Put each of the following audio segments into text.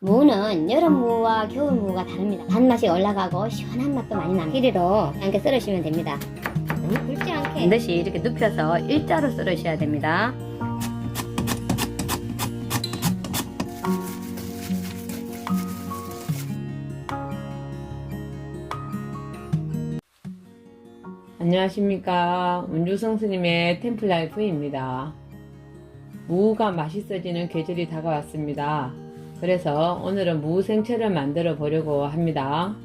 무는 여름 무와 겨울 무가 다릅니다. 단맛이 올라가고 시원한 맛도 많이 납니다. 길이로 이렇게 썰으시면 됩니다. 너무 굵지 않게 반드시 이렇게 눕혀서 일자로 썰으셔야 됩니다. 안녕하십니까. 운주성 스님의 템플라이프입니다. 무가 맛있어지는 계절이 다가왔습니다. 그래서 오늘은 무 생채를 만들어 보려고 합니다.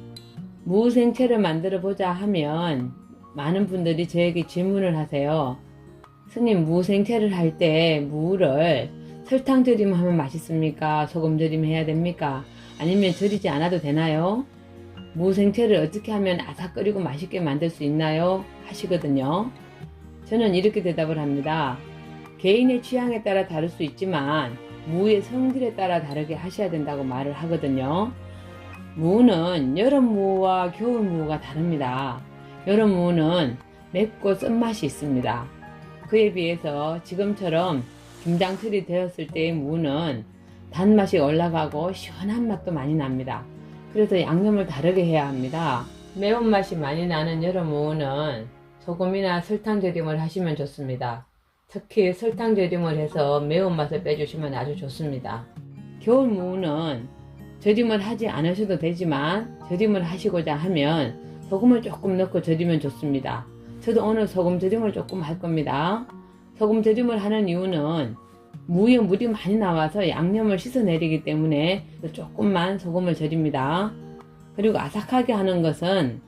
무 생채를 만들어 보자 하면 많은 분들이 저에게 질문을 하세요. 스님, 무 생채를 할 때 무를 설탕 절임하면 맛있습니까? 소금 절임해야 됩니까? 아니면 절이지 않아도 되나요? 무 생채를 어떻게 하면 아삭거리고 맛있게 만들 수 있나요? 하시거든요. 저는 이렇게 대답을 합니다. 개인의 취향에 따라 다를 수 있지만 무의 성질에 따라 다르게 하셔야 된다고 말을 하거든요. 무는 여름 무와 겨울 무가 다릅니다. 여름 무는 맵고 쓴맛이 있습니다. 그에 비해서 지금처럼 김장철이 되었을 때의 무는 단맛이 올라가고 시원한 맛도 많이 납니다. 그래서 양념을 다르게 해야 합니다. 매운맛이 많이 나는 여름 무는 소금이나 설탕 절임을 하시면 좋습니다. 특히 설탕 절임을 해서 매운맛을 빼주시면 아주 좋습니다. 겨울 무는 절임을 하지 않으셔도 되지만 절임을 하시고자 하면 소금을 조금 넣고 절이면 좋습니다. 저도 오늘 소금 절임을 조금 할 겁니다. 소금 절임을 하는 이유는 무에 물이 많이 나와서 양념을 씻어내리기 때문에 조금만 소금을 절입니다. 그리고 아삭하게 하는 것은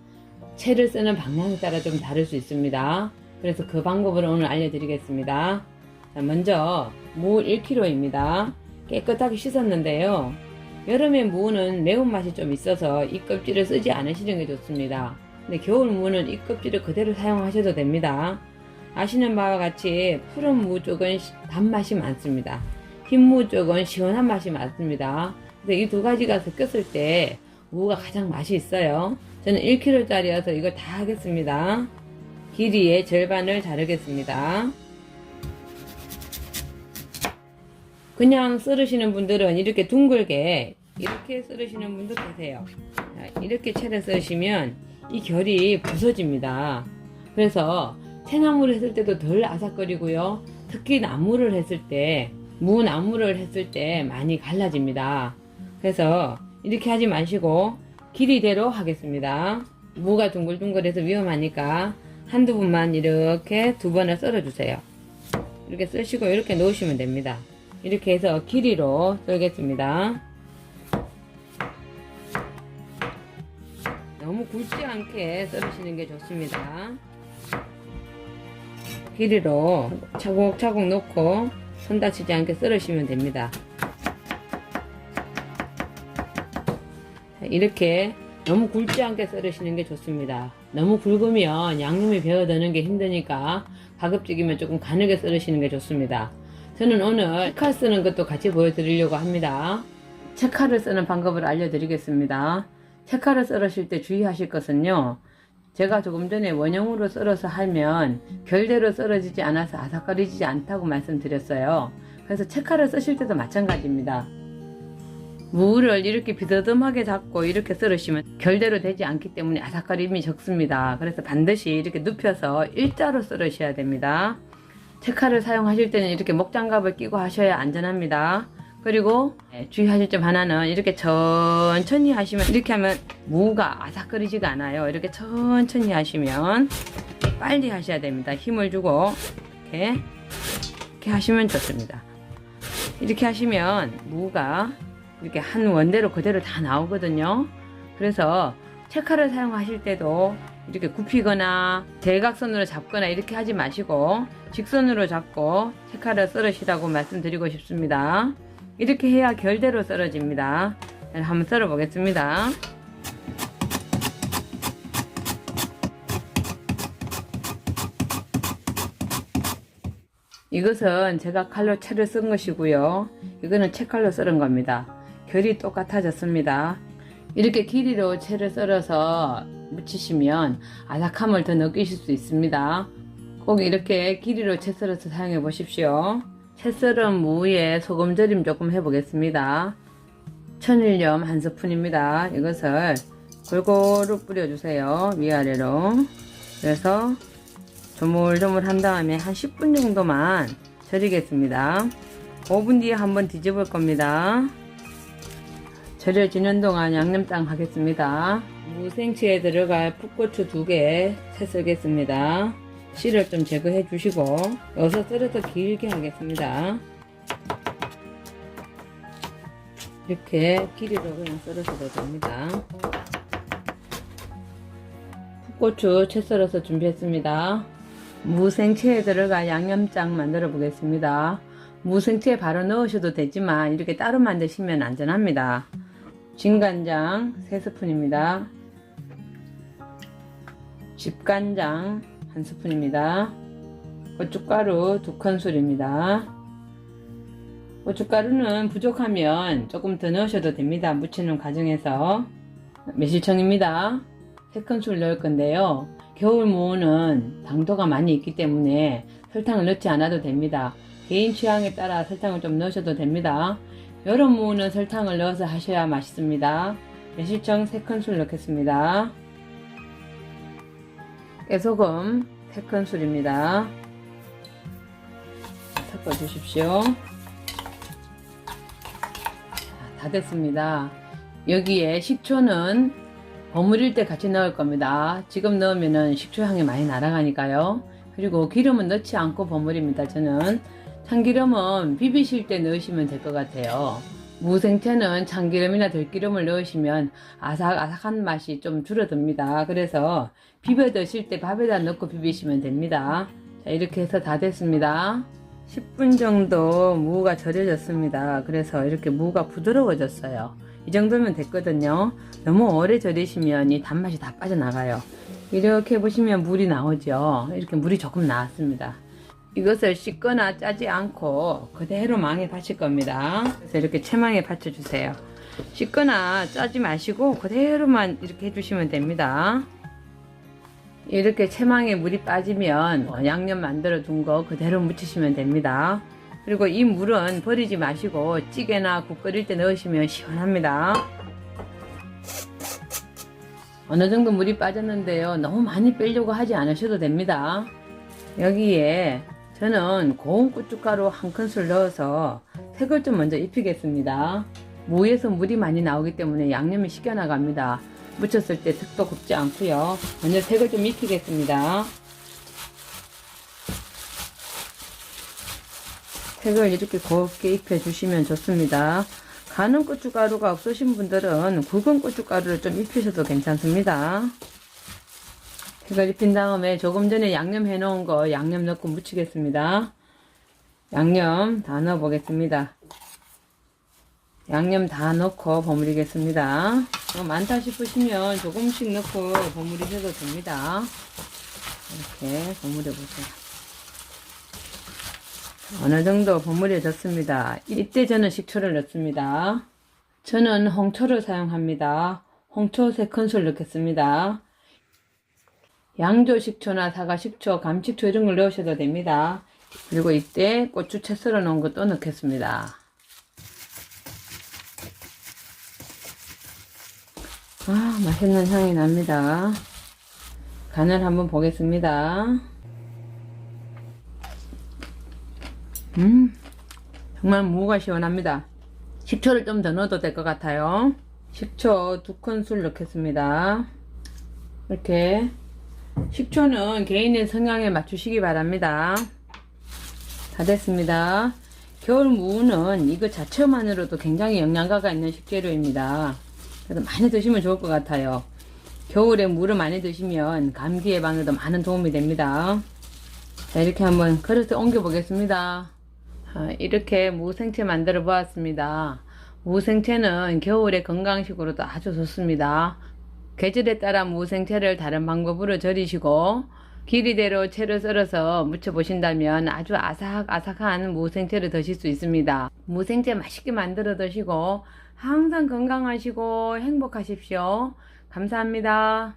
채를 쓰는 방향에 따라 좀 다를 수 있습니다. 그래서 그 방법을 오늘 알려드리겠습니다. 자, 먼저 무 1kg입니다. 깨끗하게 씻었는데요. 여름에 무는 매운맛이 좀 있어서 이 껍질을 쓰지 않으시는 게 좋습니다. 근데 겨울 무는 이 껍질을 그대로 사용하셔도 됩니다. 아시는 바와 같이 푸른 무 쪽은 단맛이 많습니다. 흰 무 쪽은 시원한 맛이 많습니다. 그래서 이 두 가지가 섞였을 때 무가 가장 맛이 있어요. 저는 1kg짜리여서 이걸 다 하겠습니다. 길이의 절반을 자르겠습니다. 그냥 썰으시는 분들은 이렇게 둥글게 이렇게 썰으시는 분도 계세요. 이렇게 채를 썰으시면 이 결이 부서집니다. 그래서 채나물을 했을 때도 덜 아삭거리고요. 특히 나물을 했을 때, 무나물을 했을 때 많이 갈라집니다. 그래서 이렇게 하지 마시고 길이대로 하겠습니다. 무가 둥글둥글해서 위험하니까 한두 분만 이렇게 두 번을 썰어주세요. 이렇게 쓰시고 이렇게 놓으시면 됩니다. 이렇게 해서 길이로 썰겠습니다. 너무 굵지 않게 썰으시는 게 좋습니다. 길이로 차곡차곡 놓고 손 다치지 않게 썰으시면 됩니다. 이렇게 너무 굵지 않게 썰으시는 게 좋습니다. 너무 굵으면 양념이 배어드는 게 힘드니까 가급적이면 조금 가늘게 썰으시는 게 좋습니다. 저는 오늘 채칼 쓰는 것도 같이 보여드리려고 합니다. 채칼을 쓰는 방법을 알려드리겠습니다. 채칼을 썰으실 때 주의하실 것은요, 제가 조금 전에 원형으로 썰어서 하면 결대로 썰어지지 않아서 아삭거리지 않다고 말씀드렸어요. 그래서 채칼을 쓰실 때도 마찬가지입니다. 무를 이렇게 비스듬하게 잡고 이렇게 썰으시면 결대로 되지 않기 때문에 아삭거림이 적습니다. 그래서 반드시 이렇게 눕혀서 일자로 썰으셔야 됩니다. 채칼을 사용하실 때는 이렇게 목장갑을 끼고 하셔야 안전합니다. 그리고 주의하실 점 하나는 이렇게 천천히 하시면, 이렇게 하면 무가 아삭거리지가 않아요. 이렇게 천천히 하시면, 빨리 하셔야 됩니다. 힘을 주고 이렇게 하시면 좋습니다. 이렇게 하시면 무가 이렇게 한 원대로 그대로 다 나오거든요. 그래서 채칼을 사용하실 때도 이렇게 굽히거나 대각선으로 잡거나 이렇게 하지 마시고 직선으로 잡고 채칼을 썰으시라고 말씀드리고 싶습니다. 이렇게 해야 결대로 썰어집니다. 한번 썰어 보겠습니다. 이것은 제가 칼로 채를 썬 것이고요. 이거는 채칼로 썰은 겁니다. 결이 똑같아졌습니다. 이렇게 길이로 채를 썰어서 묻히시면 아삭함을 더 느끼실 수 있습니다. 꼭 이렇게 길이로 채 썰어서 사용해 보십시오. 채 썰은 무에 소금 절임 조금 해 보겠습니다. 천일염 1스푼입니다. 이것을 골고루 뿌려주세요. 위아래로. 그래서 조물조물 한 다음에 한 10분 정도만 절이겠습니다. 5분 뒤에 한번 뒤집을 겁니다. 절여지는 동안 양념장 하겠습니다. 무생채에 들어갈 풋고추 2개 채 썰겠습니다. 씨를 좀 제거해 주시고 여기서 썰어서 길게 하겠습니다. 이렇게 길이로 그냥 썰어서도 됩니다. 풋고추 채 썰어서 준비했습니다. 무생채에 들어갈 양념장 만들어 보겠습니다. 무생채 바로 넣으셔도 되지만 이렇게 따로 만드시면 안전합니다. 진간장 3스푼입니다. 집간장 1스푼입니다. 고춧가루 2큰술입니다. 고춧가루는 부족하면 조금 더 넣으셔도 됩니다. 무치는 과정에서. 매실청입니다. 3큰술 넣을 건데요. 겨울무는 당도가 많이 있기 때문에 설탕을 넣지 않아도 됩니다. 개인 취향에 따라 설탕을 좀 넣으셔도 됩니다. 여름무는 설탕을 넣어서 하셔야 맛있습니다. 매실청 3큰술 넣겠습니다. 깨소금 3큰술입니다. 섞어 주십시오. 다 됐습니다. 여기에 식초는 버무릴 때 같이 넣을 겁니다. 지금 넣으면은 식초 향이 많이 날아가니까요. 그리고 기름은 넣지 않고 버무립니다. 저는 참기름은 비비실 때 넣으시면 될 것 같아요. 무생채는 참기름이나 들기름을 넣으시면 아삭아삭한 맛이 좀 줄어듭니다. 그래서 비벼 드실 때 밥에다 넣고 비비시면 됩니다. 자, 이렇게 해서 다 됐습니다. 10분 정도 무가 절여졌습니다. 그래서 이렇게 무가 부드러워졌어요. 이 정도면 됐거든요. 너무 오래 절이시면 이 단맛이 다 빠져나가요. 이렇게 보시면 물이 나오죠. 이렇게 물이 조금 나왔습니다. 이것을 씻거나 짜지 않고 그대로 망에 받칠 겁니다. 그래서 이렇게 채망에 받쳐주세요. 씻거나 짜지 마시고 그대로만 이렇게 해주시면 됩니다. 이렇게 채망에 물이 빠지면 양념 만들어 둔 거 그대로 묻히시면 됩니다. 그리고 이 물은 버리지 마시고 찌개나 국 끓일 때 넣으시면 시원합니다. 어느 정도 물이 빠졌는데요. 너무 많이 빼려고 하지 않으셔도 됩니다. 여기에 저는 고운 고춧가루 1큰술 넣어서 색을 좀 먼저 입히겠습니다. 무에서 물이 많이 나오기 때문에 양념이 식혀나갑니다. 무쳤을 때 색도 곱지 않고요. 먼저 색을 좀 입히겠습니다. 색을 이렇게 곱게 입혀주시면 좋습니다. 가는 고춧가루가 없으신 분들은 굵은 고춧가루를 좀 입히셔도 괜찮습니다. 색을 입힌 다음에 조금 전에 양념 해놓은 거 양념 넣고 무치겠습니다. 양념 다 넣어 보겠습니다. 양념 다 넣고 버무리겠습니다. 많다 싶으시면 조금씩 넣고 버무리셔도 됩니다. 이렇게 버무려 보세요. 어느 정도 버무려졌습니다. 이때 저는 식초를 넣습니다. 저는 홍초를 사용합니다. 홍초 3큰술 넣겠습니다. 양조 식초나 사과 식초, 감식초 이런 걸 넣으셔도 됩니다. 그리고 이때 고추 채 썰어 놓은 거 또 넣겠습니다. 아, 맛있는 향이 납니다. 간을 한번 보겠습니다. 정말 무가 시원합니다. 식초를 좀 더 넣어도 될 것 같아요. 식초 2큰술 넣겠습니다. 이렇게 식초는 개인의 성향에 맞추시기 바랍니다. 다 됐습니다. 겨울 무는 이거 자체만으로도 굉장히 영양가가 있는 식재료입니다. 그래서 많이 드시면 좋을 것 같아요. 겨울에 무를 많이 드시면 감기 예방에도 많은 도움이 됩니다. 자, 이렇게 한번 그릇에 옮겨 보겠습니다. 이렇게 무생채 만들어 보았습니다. 무생채는 겨울에 건강식으로도 아주 좋습니다. 계절에 따라 무생채를 다른 방법으로 절이시고 길이대로 채를 썰어서 무쳐 보신다면 아주 아삭아삭한 무생채를 드실 수 있습니다. 무생채 맛있게 만들어 드시고 항상 건강하시고 행복하십시오. 감사합니다.